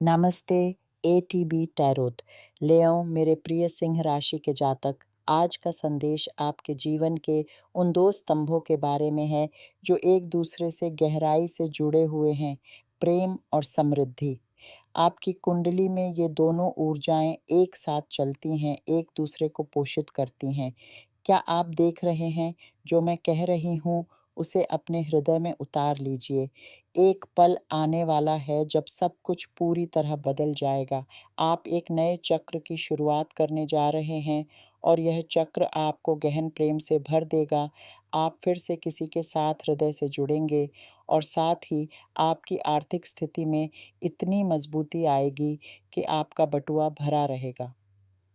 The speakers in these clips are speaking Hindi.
नमस्ते। ATB tarot. लेओ मेरे प्रिय सिंह राशि के जातक, आज का संदेश आपके जीवन के उन दो स्तंभों के बारे में है जो एक दूसरे से गहराई से जुड़े हुए हैं, प्रेम और समृद्धि। आपकी कुंडली में ये दोनों ऊर्जाएं एक साथ चलती हैं, एक दूसरे को पोषित करती हैं। क्या आप देख रहे हैं? जो मैं कह रही हूँ उसे अपने हृदय में उतार लीजिए। एक पल आने वाला है जब सब कुछ पूरी तरह बदल जाएगा। आप एक नए चक्र की शुरुआत करने जा रहे हैं और यह चक्र आपको गहन प्रेम से भर देगा। आप फिर से किसी के साथ हृदय से जुड़ेंगे और साथ ही आपकी आर्थिक स्थिति में इतनी मजबूती आएगी कि आपका बटुआ भरा रहेगा।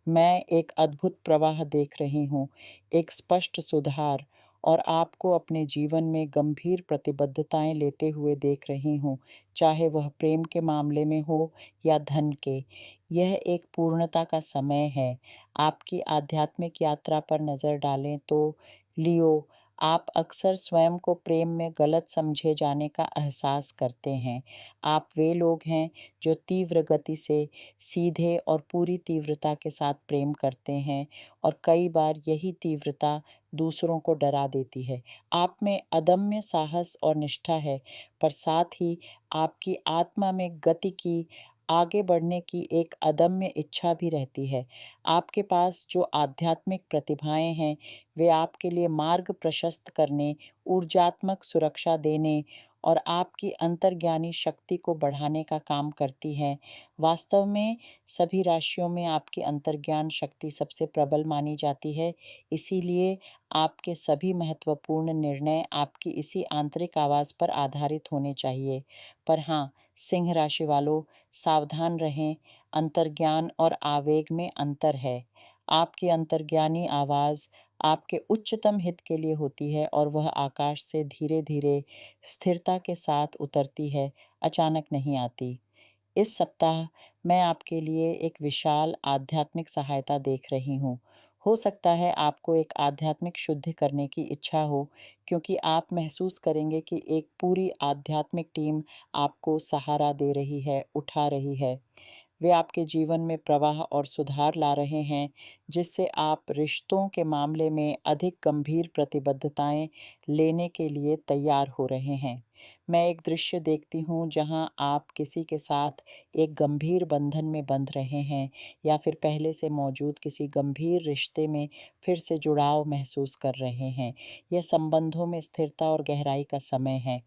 मैं एक अद्भुत प्रवाह देख रही हूँ, एक स्पष्ट सुधार, और आपको अपने जीवन में गंभीर प्रतिबद्धताएं लेते हुए देख रही हूँ, चाहे वह प्रेम के मामले में हो या धन के। यह एक पूर्णता का समय है। आपकी आध्यात्मिक यात्रा पर नज़र डालें तो लियो, आप अक्सर स्वयं को प्रेम में गलत समझे जाने का एहसास करते हैं। आप वे लोग हैं जो तीव्र गति से, सीधे और पूरी तीव्रता के साथ प्रेम करते हैं, और कई बार यही तीव्रता दूसरों को डरा देती है। आप में अदम्य साहस और निष्ठा है, पर साथ ही आपकी आत्मा में गति की, आगे बढ़ने की एक अदम्य इच्छा भी रहती है। आपके पास जो आध्यात्मिक प्रतिभाएं हैं, वे आपके लिए मार्ग प्रशस्त करने, ऊर्जात्मक सुरक्षा देने और आपकी अंतर्ज्ञानी शक्ति को बढ़ाने का काम करती हैं। वास्तव में सभी राशियों में आपकी अंतर्ज्ञान शक्ति सबसे प्रबल मानी जाती है, इसीलिए आपके सभी महत्वपूर्ण निर्णय आपकी इसी आंतरिक आवाज़ पर आधारित होने चाहिए। पर हाँ, सिंह राशि वालों, सावधान रहें, अंतर्ज्ञान और आवेग में अंतर है। आपकी अंतर्ज्ञानी आवाज़ आपके उच्चतम हित के लिए होती है और वह आकाश से धीरे-धीरे स्थिरता के साथ उतरती है, अचानक नहीं आती। इस सप्ताह मैं आपके लिए एक विशाल आध्यात्मिक सहायता देख रही हूँ। हो सकता है आपको एक आध्यात्मिक शुद्धि करने की इच्छा हो, क्योंकि आप महसूस करेंगे कि एक पूरी आध्यात्मिक टीम आपको सहारा दे रही है, उठा रही है। वे आपके जीवन में प्रवाह और सुधार ला रहे हैं, जिससे आप रिश्तों के मामले में अधिक गंभीर प्रतिबद्धताएं लेने के लिए तैयार हो रहे हैं। मैं एक दृश्य देखती हूँ जहाँ आप किसी के साथ एक गंभीर बंधन में बंध रहे हैं, या फिर पहले से मौजूद किसी गंभीर रिश्ते में फिर से जुड़ाव महसूस कर रहे हैं। यह संबंधों में स्थिरता और गहराई का समय है।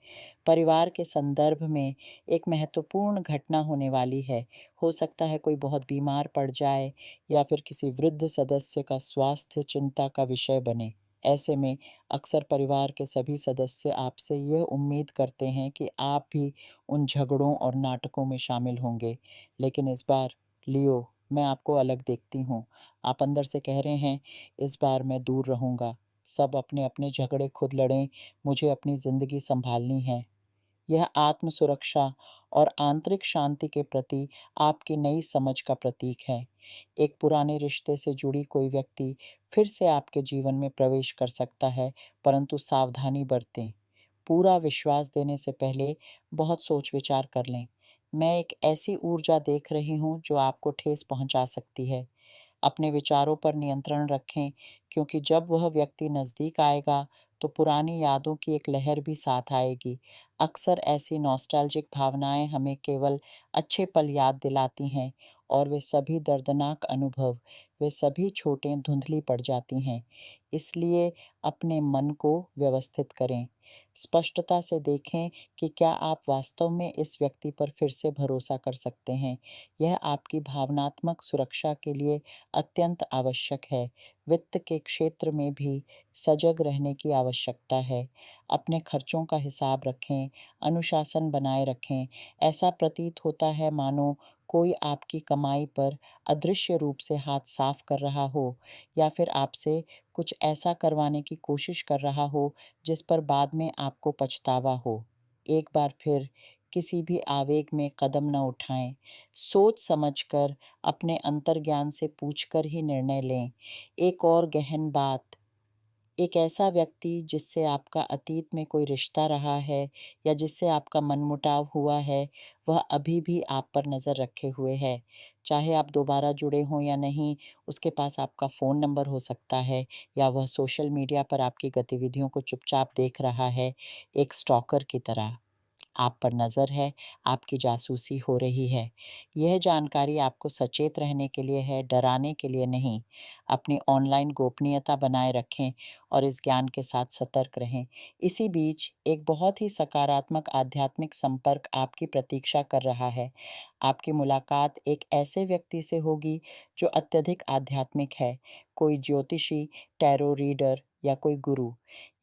परिवार के संदर्भ में एक महत्वपूर्ण घटना होने वाली है। हो सकता है कोई बहुत बीमार पड़ जाए या फिर किसी वृद्ध सदस्य का स्वास्थ्य चिंता का विषय बने। ऐसे में अक्सर परिवार के सभी सदस्य आपसे यह उम्मीद करते हैं कि आप भी उन झगड़ों और नाटकों में शामिल होंगे। लेकिन इस बार लियो, मैं आपको अलग देखती हूँ। आप अंदर से कह रहे हैं, इस बार मैं दूर रहूँगा। सब अपने अपने झगड़े खुद लड़ें, मुझे अपनी ज़िंदगी संभालनी है। यह आत्म सुरक्षा और आंतरिक शांति के प्रति आपकी नई समझ का प्रतीक है। एक पुराने रिश्ते से जुड़ी कोई व्यक्ति फिर से आपके जीवन में प्रवेश कर सकता है, परंतु सावधानी बरतें। पूरा विश्वास देने से पहले बहुत सोच विचार कर लें। मैं एक ऐसी ऊर्जा देख रही हूँ जो आपको ठेस पहुँचा सकती है। अपने विचारों पर नियंत्रण रखें, क्योंकि जब वह व्यक्ति नज़दीक आएगा तो पुरानी यादों की एक लहर भी साथ आएगी। अक्सर ऐसी नॉस्टैल्जिक भावनाएं हमें केवल अच्छे पल याद दिलाती हैं, और वे सभी दर्दनाक अनुभव, वे सभी छोटें धुंधली पड़ जाती हैं। इसलिए अपने मन को व्यवस्थित करें। स्पष्टता से देखें कि क्या आप वास्तव में इस व्यक्ति पर फिर से भरोसा कर सकते हैं। यह आपकी भावनात्मक सुरक्षा के लिए अत्यंत आवश्यक है। वित्त के क्षेत्र में भी सजग रहने की आवश्यकता है। अपने खर्चों का हिसाब रखें, अनुशासन बनाए रखें। ऐसा प्रतीत होता है मानो कोई आपकी कमाई पर अदृश्य रूप से हाथ साफ कर रहा हो, या फिर आपसे कुछ ऐसा करवाने की कोशिश कर रहा हो जिस पर बाद में आपको पछतावा हो। एक बार फिर किसी भी आवेग में कदम न उठाएं। सोच समझकर, अपने अंतर्ज्ञान से पूछकर ही निर्णय लें। एक और गहन बात, एक ऐसा व्यक्ति जिससे आपका अतीत में कोई रिश्ता रहा है या जिससे आपका मनमुटाव हुआ है, वह अभी भी आप पर नज़र रखे हुए है। चाहे आप दोबारा जुड़े हों या नहीं, उसके पास आपका फ़ोन नंबर हो सकता है या वह सोशल मीडिया पर आपकी गतिविधियों को चुपचाप देख रहा है, एक स्टॉकर की तरह। आप पर नज़र है, आपकी जासूसी हो रही है। यह जानकारी आपको सचेत रहने के लिए है, डराने के लिए नहीं। अपनी ऑनलाइन गोपनीयता बनाए रखें और इस ज्ञान के साथ सतर्क रहें। इसी बीच एक बहुत ही सकारात्मक आध्यात्मिक संपर्क आपकी प्रतीक्षा कर रहा है। आपकी मुलाकात एक ऐसे व्यक्ति से होगी जो अत्यधिक आध्यात्मिक है, कोई ज्योतिषी, टैरो रीडर या कोई गुरु।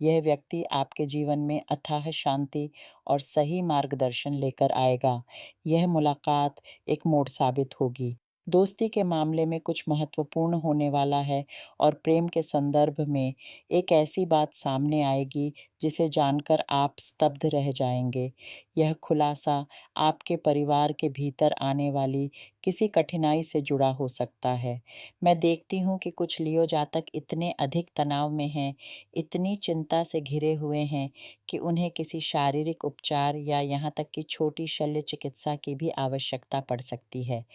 यह व्यक्ति आपके जीवन में अथाह शांति और सही मार्गदर्शन लेकर आएगा। यह मुलाकात एक मोड़ साबित होगी। दोस्ती के मामले में कुछ महत्वपूर्ण होने वाला है और प्रेम के संदर्भ में एक ऐसी बात सामने आएगी जिसे जानकर आप स्तब्ध रह जाएंगे। यह खुलासा आपके परिवार के भीतर आने वाली किसी कठिनाई से जुड़ा हो सकता है। मैं देखती हूँ कि कुछ लियो जातक इतने अधिक तनाव में हैं, इतनी चिंता से घिरे हुए हैं कि उन्हें किसी शारीरिक उपचार या यहाँ तक कि छोटी शल्य चिकित्सा की भी आवश्यकता पड़ सकती है।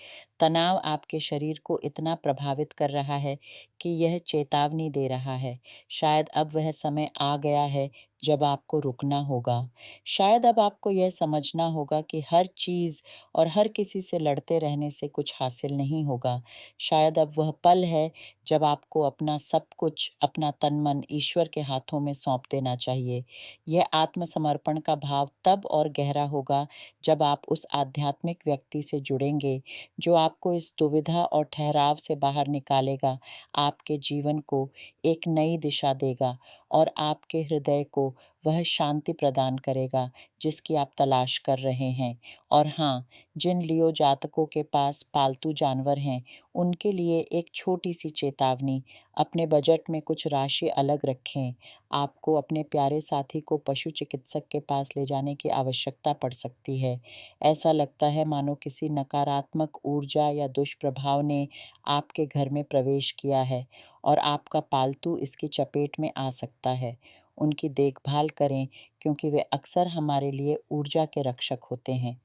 तनाव आपके शरीर को इतना प्रभावित कर रहा है कि यह चेतावनी दे रहा है। शायद अब वह समय आ गया है जब आपको रुकना होगा। शायद अब आपको यह समझना होगा कि हर चीज़ और हर किसी से लड़ते रहने से कुछ हासिल नहीं होगा। शायद अब वह पल है जब आपको अपना सब कुछ, अपना तन-मन ईश्वर के हाथों में सौंप देना चाहिए। यह आत्मसमर्पण का भाव तब और गहरा होगा जब आप उस आध्यात्मिक व्यक्ति से जुड़ेंगे, जो आपको इस दुविधा और ठहराव से बाहर निकालेगा, आपके जीवन को एक नई दिशा देगा और आपके हृदय को वह शांति प्रदान करेगा, जिसकी आप तलाश कर रहे हैं। और हाँ, जिन लियो जातकों के पास पालतू जानवर हैं, उनके लिए एक छोटी-सी चेतावनी, अपने बजट में कुछ राशि अलग रखें। आपको अपने प्यारे साथी को पशु चिकित्सक के पास ले जाने की आवश्यकता पड़ सकती है। ऐसा लगता है मानो किसी नकारात्मक ऊर्जा या दुष्प्रभाव ने आपके घर में प्रवेश किया है और आपका पालतू इसकी चपेट में आ सकता है। उनकी देखभाल करें क्योंकि वे अक्सर हमारे लिए ऊर्जा के रक्षक होते हैं।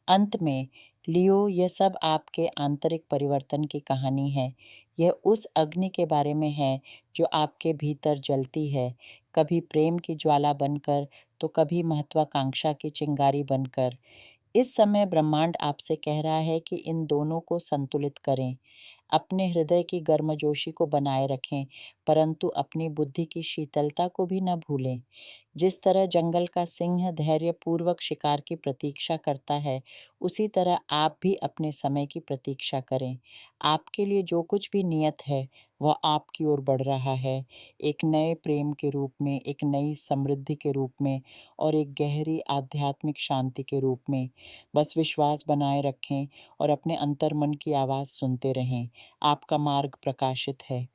अंत में लियो, यह सब आपके आंतरिक परिवर्तन की कहानी है। यह उस अग्नि के बारे में है जो आपके भीतर जलती है, कभी प्रेम की ज्वाला बनकर तो कभी महत्वाकांक्षा की चिंगारी बनकर। इस समय ब्रह्मांड आपसे कह रहा है कि इन दोनों को संतुलित करें। अपने हृदय की गर्मजोशी को बनाए रखें, परंतु अपनी बुद्धि की शीतलता को भी न भूलें। जिस तरह जंगल का सिंह धैर्यपूर्वक शिकार की प्रतीक्षा करता है, उसी तरह आप भी अपने समय की प्रतीक्षा करें। आपके लिए जो कुछ भी नियत है, वह आपकी ओर बढ़ रहा है, एक नए प्रेम के रूप में, एक नई समृद्धि के रूप में और एक गहरी आध्यात्मिक शांति के रूप में। बस विश्वास बनाए रखें और अपने अंतर्मन की आवाज़ सुनते रहें। आपका मार्ग प्रकाशित है।